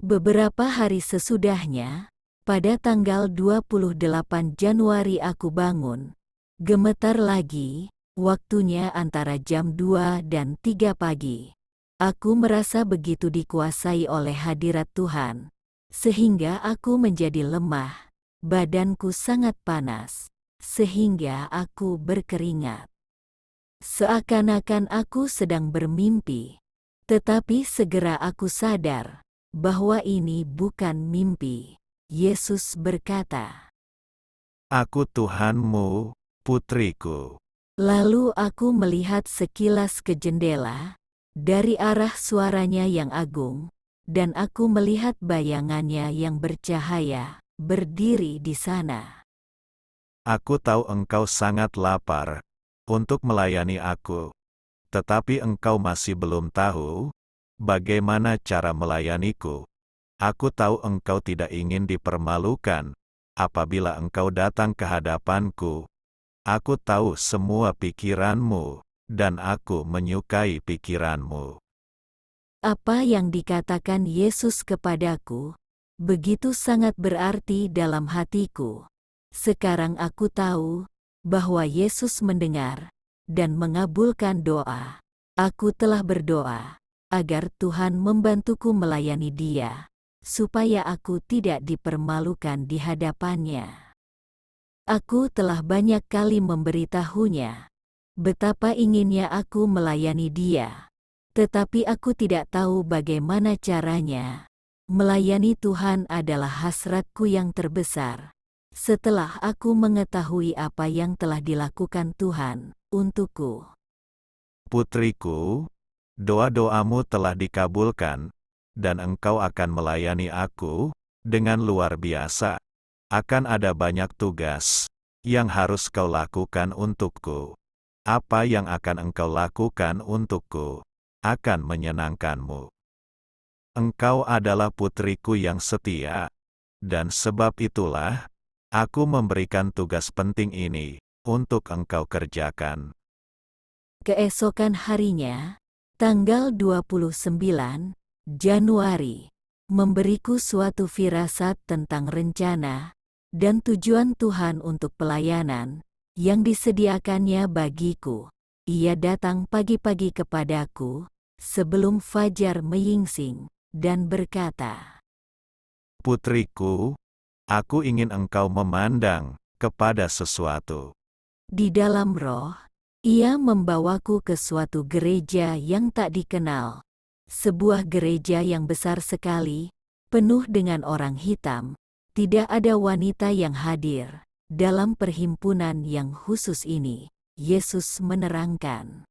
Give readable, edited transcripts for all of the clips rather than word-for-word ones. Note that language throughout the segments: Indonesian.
Beberapa hari sesudahnya, pada tanggal 28 Januari aku bangun. Gemetar lagi, waktunya antara jam 2 dan 3 pagi. Aku merasa begitu dikuasai oleh hadirat Tuhan, sehingga aku menjadi lemah. Badanku sangat panas, sehingga aku berkeringat. Seakan-akan aku sedang bermimpi. Tetapi segera aku sadar bahwa ini bukan mimpi. Yesus berkata, Aku Tuhanmu, putriku. lalu aku melihat sekilas ke jendela, dari arah suaranya yang agung, dan aku melihat bayangannya yang bercahaya, berdiri di sana. Aku tahu engkau sangat lapar untuk melayani aku, tetapi engkau masih belum tahu bagaimana cara melayaniku. Aku tahu engkau tidak ingin dipermalukan apabila engkau datang ke hadapanku. Aku tahu semua pikiranmu, dan aku menyukai pikiranmu. Apa yang dikatakan Yesus kepadaku, begitu sangat berarti dalam hatiku. Sekarang aku tahu bahwa Yesus mendengar dan mengabulkan doa. Aku telah berdoa agar Tuhan membantuku melayani Dia, supaya aku tidak dipermalukan di hadapannya. Aku telah banyak kali memberitahunya betapa inginnya aku melayani Dia. Tetapi aku tidak tahu bagaimana caranya. Melayani Tuhan adalah hasratku yang terbesar. Setelah aku mengetahui apa yang telah dilakukan Tuhan untukku. Putriku, doa-doamu telah dikabulkan, dan engkau akan melayani aku dengan luar biasa. Akan ada banyak tugas yang harus kau lakukan untukku. Apa yang akan engkau lakukan untukku akan menyenangkanmu. Engkau adalah putriku yang setia, dan sebab itulah aku memberikan tugas penting ini untuk engkau kerjakan. Keesokan harinya, tanggal 29 Januari, memberiku suatu firasat tentang rencana dan tujuan Tuhan untuk pelayanan yang disediakannya bagiku. Ia datang pagi-pagi kepadaku sebelum fajar menyingsing dan berkata, Putriku, aku ingin engkau memandang kepada sesuatu. di dalam roh, ia membawaku ke suatu gereja yang tak dikenal. Sebuah gereja yang besar sekali, penuh dengan orang hitam. Tidak ada wanita yang hadir dalam perhimpunan yang khusus ini. Yesus menerangkan,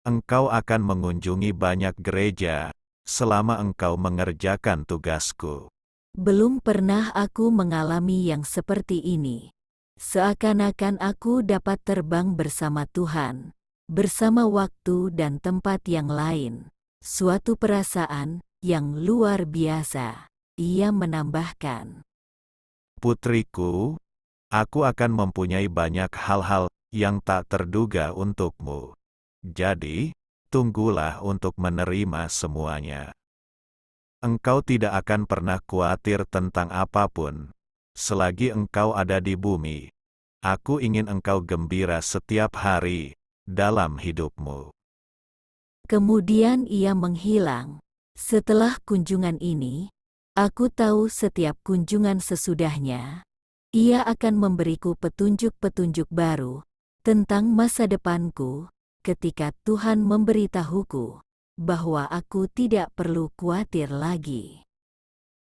Engkau akan mengunjungi banyak gereja selama engkau mengerjakan tugasku. belum pernah aku mengalami yang seperti ini. Seakan-akan aku dapat terbang bersama Tuhan, bersama waktu dan tempat yang lain. Suatu perasaan yang luar biasa. Ia menambahkan, Putriku, aku akan mempunyai banyak hal-hal yang tak terduga untukmu. Jadi, tunggulah untuk menerima semuanya. Engkau tidak akan pernah khawatir tentang apapun. Selagi engkau ada di bumi, aku ingin engkau gembira setiap hari dalam hidupmu. kemudian ia menghilang. Setelah kunjungan ini, aku tahu setiap kunjungan sesudahnya, ia akan memberiku petunjuk-petunjuk baru tentang masa depanku ketika Tuhan memberitahuku bahwa aku tidak perlu khawatir lagi.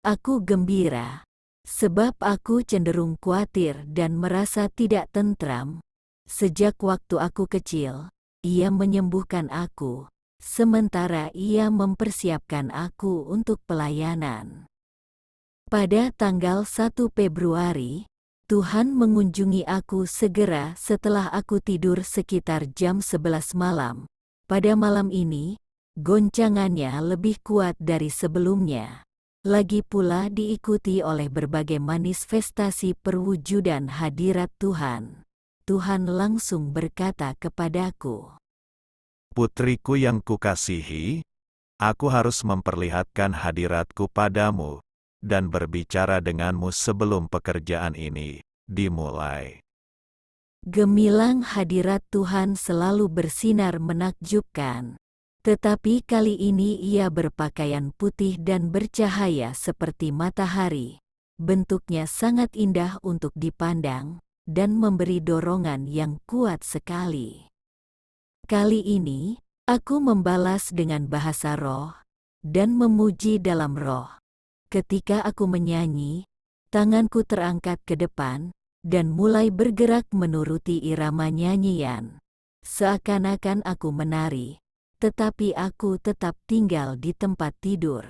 Aku gembira, sebab aku cenderung khawatir dan merasa tidak tentram. Sejak waktu aku kecil, ia menyembuhkan aku, sementara ia mempersiapkan aku untuk pelayanan. Pada tanggal 1 Februari, Tuhan mengunjungi aku segera setelah aku tidur sekitar jam 11 malam. Pada malam ini, goncangannya lebih kuat dari sebelumnya. Lagi pula diikuti oleh berbagai manifestasi perwujudan hadirat Tuhan. Tuhan langsung berkata kepadaku, Putriku yang kukasihi, Aku harus memperlihatkan hadiratku padamu, dan berbicara denganmu sebelum pekerjaan ini dimulai. Gemilang hadirat Tuhan selalu bersinar menakjubkan. Tetapi kali ini ia berpakaian putih dan bercahaya seperti matahari. Bentuknya sangat indah untuk dipandang, dan memberi dorongan yang kuat sekali. Kali ini, aku membalas dengan bahasa roh, dan memuji dalam roh. Ketika aku menyanyi, tanganku terangkat ke depan, dan mulai bergerak menuruti irama nyanyian. Seakan-akan aku menari, tetapi aku tetap tinggal di tempat tidur.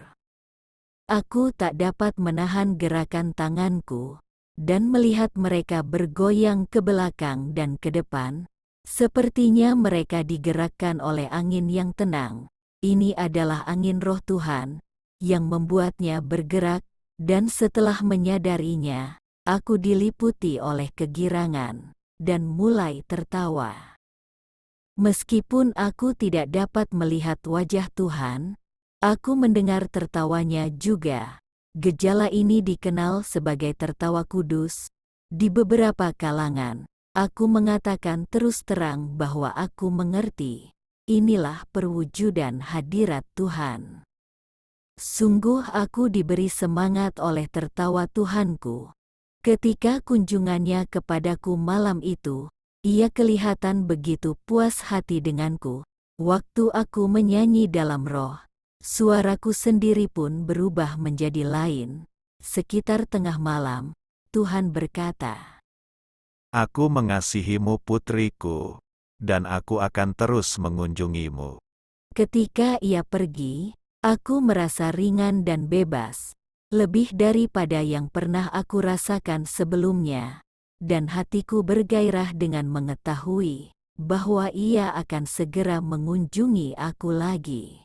Aku tak dapat menahan gerakan tanganku, dan melihat mereka bergoyang ke belakang dan ke depan. Sepertinya mereka digerakkan oleh angin yang tenang. Ini adalah angin Roh Tuhan, yang membuatnya bergerak, dan setelah menyadarinya, aku diliputi oleh kegirangan, dan mulai tertawa. Meskipun aku tidak dapat melihat wajah Tuhan, aku mendengar tertawanya juga. Gejala ini dikenal sebagai tertawa kudus. Di beberapa kalangan, aku mengatakan terus terang bahwa aku mengerti. Inilah perwujudan hadirat Tuhan. Sungguh aku diberi semangat oleh tertawa Tuhanku. Ketika kunjungannya kepadaku malam itu, ia kelihatan begitu puas hati denganku. Waktu aku menyanyi dalam roh, suaraku sendiri pun berubah menjadi lain. Sekitar tengah malam, Tuhan berkata, Aku mengasihimu putriku, dan aku akan terus mengunjungimu. ketika ia pergi, aku merasa ringan dan bebas, lebih daripada yang pernah aku rasakan sebelumnya. Dan hatiku bergairah dengan mengetahui bahwa ia akan segera mengunjungi aku lagi.